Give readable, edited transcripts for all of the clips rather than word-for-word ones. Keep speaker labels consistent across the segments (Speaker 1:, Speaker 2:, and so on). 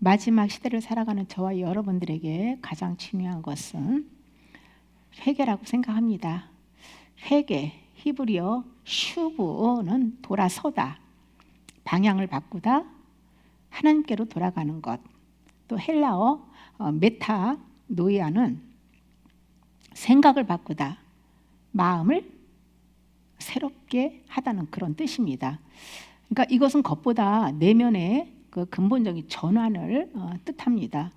Speaker 1: 마지막 시대를 살아가는 저와 여러분들에게 가장 중요한 것은 회개라고 생각합니다. 회개, 히브리어 슈브는 돌아서다, 방향을 바꾸다, 하나님께로 돌아가는 것. 또 헬라어 메타 노이아는 생각을 바꾸다, 마음을 새롭게 하다는 그런 뜻입니다. 그러니까 이것은 겉보다 내면의 그 근본적인 전환을 뜻합니다.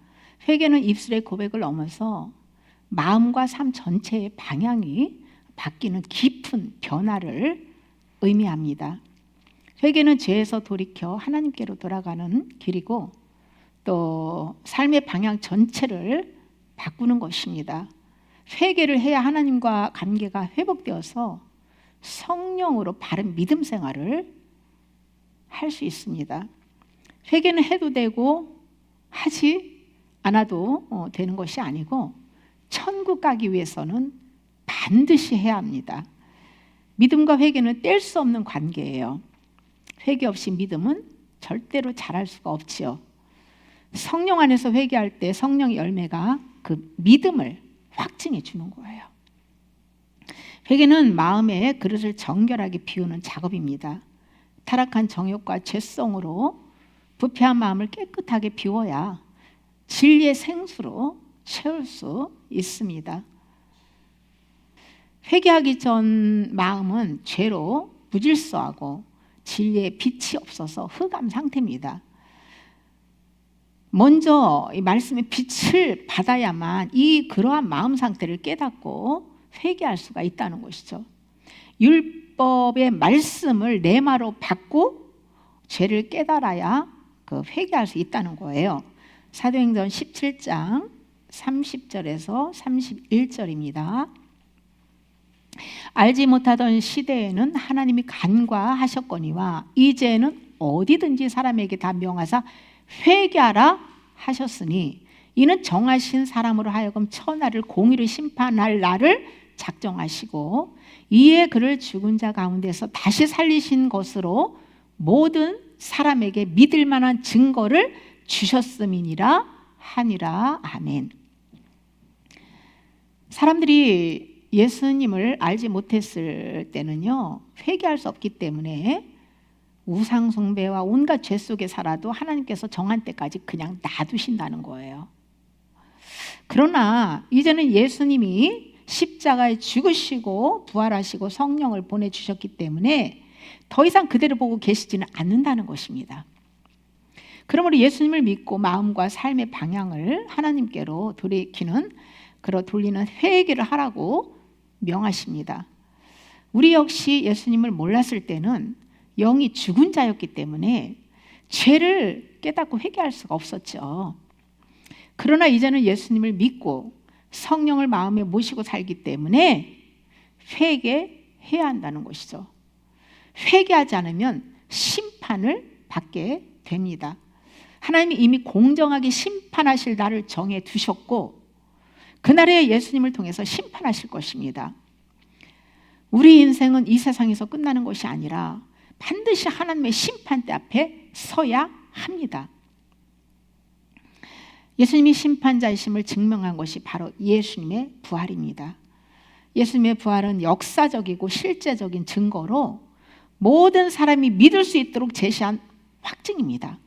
Speaker 1: 회개는 입술의 고백을 넘어서 마음과 삶 전체의 방향이 바뀌는 깊은 변화를 의미합니다. 회개는 죄에서 돌이켜 하나님께로 돌아가는 길이고 또 삶의 방향 전체를 바꾸는 것입니다. 회개를 해야 하나님과 관계가 회복되어서 성령으로 바른 믿음 생활을 할 수 있습니다. 회개는 해도 되고 하지 않아도 되는 것이 아니고 천국 가기 위해서는 반드시 해야 합니다. 믿음과 회개는 뗄 수 없는 관계예요. 회개 없이 믿음은 절대로 자랄 수가 없지요. 성령 안에서 회개할 때 성령의 열매가 그 믿음을 확증해 주는 거예요. 회개는 마음의 그릇을 정결하게 비우는 작업입니다. 타락한 정욕과 죄성으로 부패한 마음을 깨끗하게 비워야 진리의 생수로 채울 수 있습니다. 회개하기 전 마음은 죄로 무질서하고 진리의 빛이 없어서 흑암 상태입니다. 먼저 이 말씀의 빛을 받아야만 그러한 마음 상태를 깨닫고 회개할 수가 있다는 것이죠. 율법의 말씀을 레마로 받고 죄를 깨달아야 회개할 수 있다는 거예요. 사도행전 17장 30절에서 31절입니다. 알지 못하던 시대에는 하나님이 간과하셨거니와 이제는 어디든지 사람에게 다 명하사 회개하라 하셨으니 이는 정하신 사람으로 하여금 천하를 공의로 심판할 날을 작정하시고 이에 그를 죽은 자 가운데서 다시 살리신 것으로 모든 사람에게 믿을 만한 증거를 주셨음이니라 하니라. 아멘. 사람들이 예수님을 알지 못했을 때는요, 회개할 수 없기 때문에 우상 숭배와 온갖 죄 속에 살아도 하나님께서 정한 때까지 그냥 놔두신다는 거예요. 그러나 이제는 예수님이 십자가에 죽으시고 부활하시고 성령을 보내주셨기 때문에 더 이상 그대로 보고 계시지는 않는다는 것입니다. 그러므로 예수님을 믿고 마음과 삶의 방향을 하나님께로 돌리는 회개를 하라고 명하십니다. 우리 역시 예수님을 몰랐을 때는 영이 죽은 자였기 때문에 죄를 깨닫고 회개할 수가 없었죠. 그러나 이제는 예수님을 믿고 성령을 마음에 모시고 살기 때문에 회개해야 한다는 것이죠. 회개하지 않으면 심판을 받게 됩니다. 하나님이 이미 공정하게 심판하실 날을 정해 두셨고 그날에 예수님을 통해서 심판하실 것입니다. 우리 인생은 이 세상에서 끝나는 것이 아니라 반드시 하나님의 심판대 앞에 서야 합니다. 예수님이 심판자이심을 증명한 것이 바로 예수님의 부활입니다. 예수님의 부활은 역사적이고 실제적인 증거로 모든 사람이 믿을 수 있도록 제시한 확증입니다.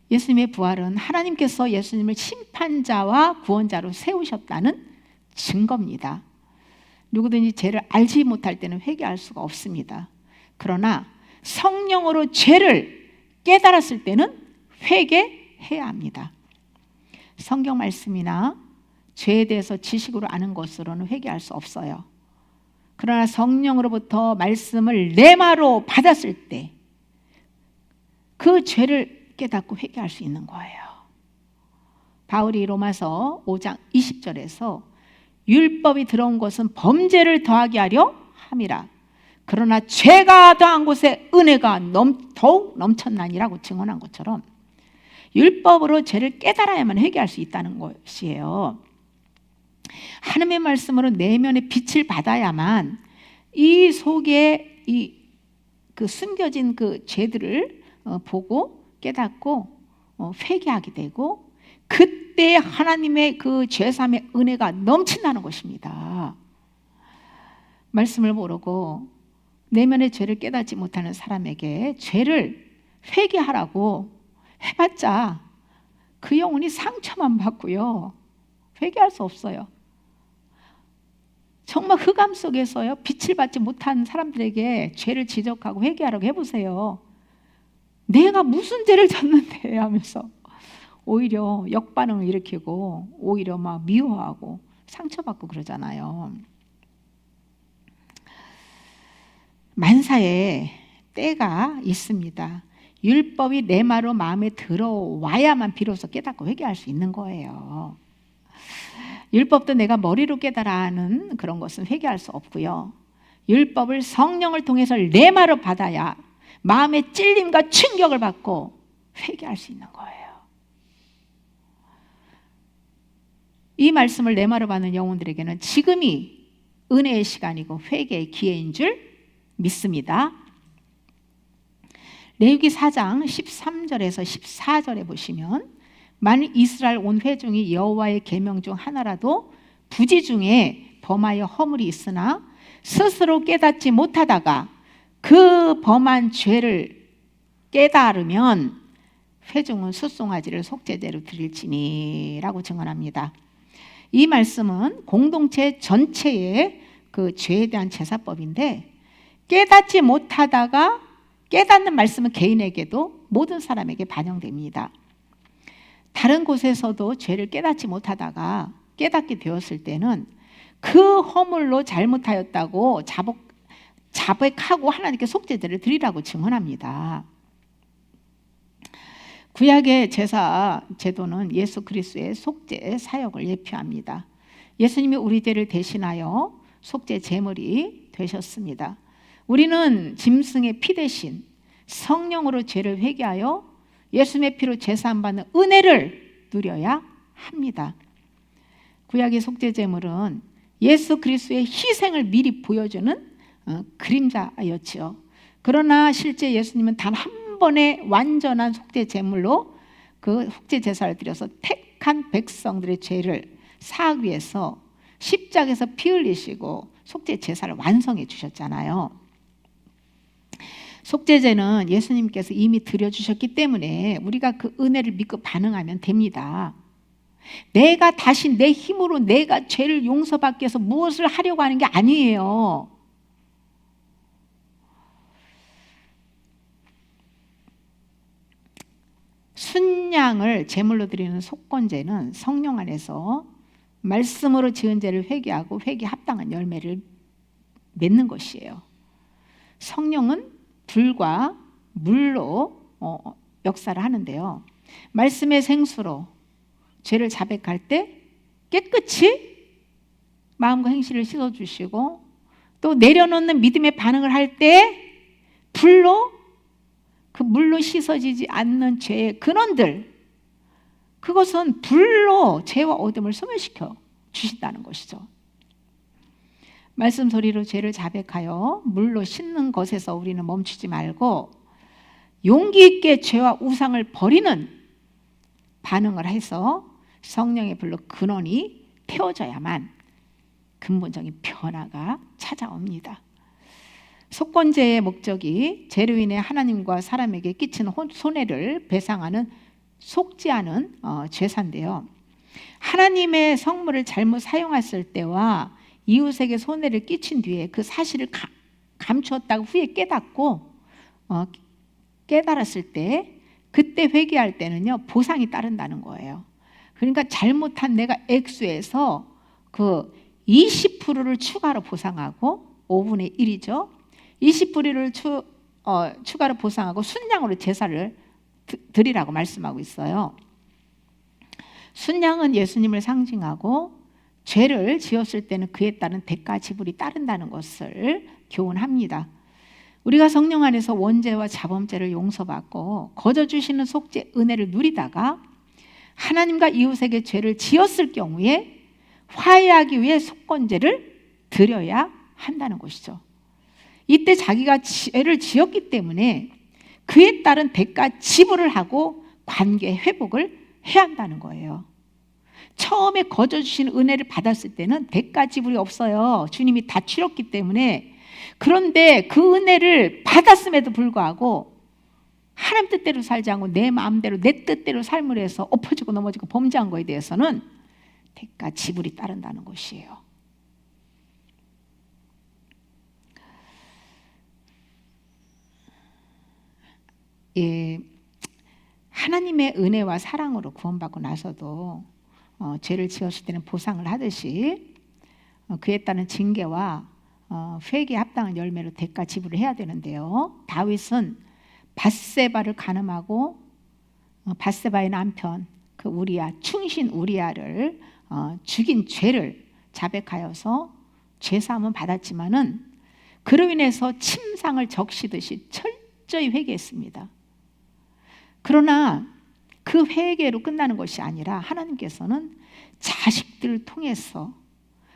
Speaker 1: 예수님의 부활은 하나님께서 예수님을 심판자와 구원자로 세우셨다는 증거입니다. 누구든지 죄를 알지 못할 때는 회개할 수가 없습니다. 그러나 성령으로 죄를 깨달았을 때는 회개해야 합니다. 성경 말씀이나 죄에 대해서 지식으로 아는 것으로는 회개할 수 없어요. 그러나 성령으로부터 말씀을 레마로 받았을 때 그 죄를 깨닫고 회개할 수 있는 거예요. 바울이 로마서 5장 20절에서 율법이 들어온 것은 범죄를 더하게 하려 함이라. 그러나 죄가 더한 곳에 은혜가 더욱 넘쳤나니라고 증언한 것처럼 율법으로 죄를 깨달아야만 회개할 수 있다는 것이에요. 하나님의 말씀으로 내면의 빛을 받아야만 이 속에 숨겨진 그 죄들을 보고 깨닫고 회개하게 되고 그때 하나님의 그 죄사함의 은혜가 넘친다는 것입니다. 말씀을 모르고 내면의 죄를 깨닫지 못하는 사람에게 죄를 회개하라고 해봤자 그 영혼이 상처만 받고요. 회개할 수 없어요. 정말 흑암 속에서요, 빛을 받지 못한 사람들에게 죄를 지적하고 회개하라고 해보세요. 내가 무슨 죄를 졌는데 하면서 오히려 역반응을 일으키고 오히려 막 미워하고 상처받고 그러잖아요. 만사에 때가 있습니다. 율법이 레마로 마음에 들어와야만 비로소 깨닫고 회개할 수 있는 거예요. 율법도 내가 머리로 깨달아 하는 그런 것은 회개할 수 없고요. 율법을 성령을 통해서 레마로 받아야 마음의 찔림과 충격을 받고 회개할 수 있는 거예요. 이 말씀을 레마로 받는 영혼들에게는 지금이 은혜의 시간이고 회개의 기회인 줄 믿습니다. 레위기 4장 13절에서 14절에 보시면 만일 이스라엘 온 회중이 여호와의 계명 중 하나라도 부지 중에 범하여 허물이 있으나 스스로 깨닫지 못하다가 그 범한 죄를 깨달으면 회중은 숫송아지를 속죄제로 드릴지니라고 증언합니다. 이 말씀은 공동체 전체의 그 죄에 대한 제사법인데 깨닫지 못하다가 깨닫는 말씀은 개인에게도 모든 사람에게 반영됩니다. 다른 곳에서도 죄를 깨닫지 못하다가 깨닫게 되었을 때는 그 허물로 잘못하였다고 자백하고 하나님께 속죄제를 드리라고 증언합니다. 구약의 제사 제도는 예수 그리스도의 속죄 사역을 예표합니다. 예수님이 우리 죄를 대신하여 속죄 제물이 되셨습니다. 우리는 짐승의 피 대신 성령으로 죄를 회개하여 예수님의 피로 제사함 받는 은혜를 누려야 합니다. 구약의 속죄 제물은 예수 그리스도의 희생을 미리 보여주는 그림자였지요. 그러나 실제 예수님은 단 한 번의 완전한 속죄 제물로 그 속죄 제사를 드려서 택한 백성들의 죄를 사하기 위해서 십자가에서 피 흘리시고 속죄 제사를 완성해 주셨잖아요. 속죄제는 예수님께서 이미 드려주셨기 때문에 우리가 그 은혜를 믿고 반응하면 됩니다. 내가 다시 내 힘으로 내가 죄를 용서받기 위해서 무엇을 하려고 하는 게 아니에요. 순양을 제물로 드리는 속건제는 성령 안에서 말씀으로 지은 죄를 회개하고 회개에 합당한 열매를 맺는 것이에요. 성령은 불과 물로 역사를 하는데요. 말씀의 생수로 죄를 자백할 때 깨끗이 마음과 행실을 씻어주시고 또 내려놓는 믿음의 반응을 할 때 불로 그 물로 씻어지지 않는 죄의 근원들, 그것은 불로 죄와 어둠을 소멸시켜 주신다는 것이죠. 말씀 소리로 죄를 자백하여 물로 씻는 것에서 우리는 멈추지 말고 용기 있게 죄와 우상을 버리는 반응을 해서 성령의 불로 근원이 태워져야만 근본적인 변화가 찾아옵니다. 속건제의 목적이 죄로 인해 하나님과 사람에게 끼치는 손해를 배상하는 속죄하는 제사인데요. 하나님의 성물을 잘못 사용했을 때와 이웃에게 손해를 끼친 뒤에 그 사실을 감추었다가 후에 깨달았을 때 그때 회개할 때는요 보상이 따른다는 거예요. 그러니까 잘못한 내가 액수에서 그 20%를 추가로 보상하고 5분의 1이죠. 20%를 추가로 보상하고 순양으로 제사를 드리라고 말씀하고 있어요. 순양은 예수님을 상징하고 죄를 지었을 때는 그에 따른 대가 지불이 따른다는 것을 교훈합니다. 우리가 성령 안에서 원죄와 자범죄를 용서받고 거저주시는 속죄 은혜를 누리다가 하나님과 이웃에게 죄를 지었을 경우에 화해하기 위해 속건제를 드려야 한다는 것이죠. 이때 자기가 죄를 지었기 때문에 그에 따른 대가 지불을 하고 관계 회복을 해야 한다는 거예요. 처음에 거저 주신 은혜를 받았을 때는 대가 지불이 없어요. 주님이 다 치렀기 때문에. 그런데 그 은혜를 받았음에도 불구하고 하나님 뜻대로 살지 않고 내 마음대로 내 뜻대로 삶을 해서 엎어지고 넘어지고 범죄한 거에 대해서는 대가 지불이 따른다는 것이에요. 예, 하나님의 은혜와 사랑으로 구원받고 나서도 죄를 지었을 때는 보상을 하듯이 그에 따른 징계와 회개에 합당한 열매로 대가 지불을 해야 되는데요. 다윗은 밧세바를 간음하고 밧세바의 남편 그 우리야, 충신 우리야를 죽인 죄를 자백하여서 죄사함은 받았지만은 그로 인해서 침상을 적시듯이 철저히 회개했습니다. 그러나 그 회개로 끝나는 것이 아니라 하나님께서는 자식들을 통해서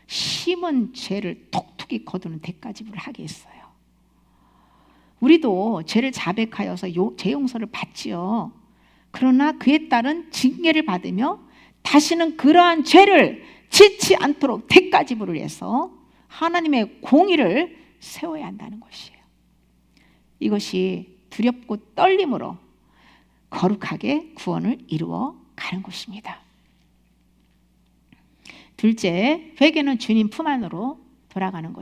Speaker 1: 심은 죄를 톡톡히 거두는 대가 지불을 하게 했어요. 우리도 죄를 자백하여서 죄 용서를 받지요. 그러나 그에 따른 징계를 받으며 다시는 그러한 죄를 짓지 않도록 대가 지불을 해서 하나님의 공의를 세워야 한다는 것이에요. 이것이 두렵고 떨림으로 거룩하게 구원을 이루어 가는 것입니다. 둘째, 회개는 주님 품 안으로 돌아가는 것입니다.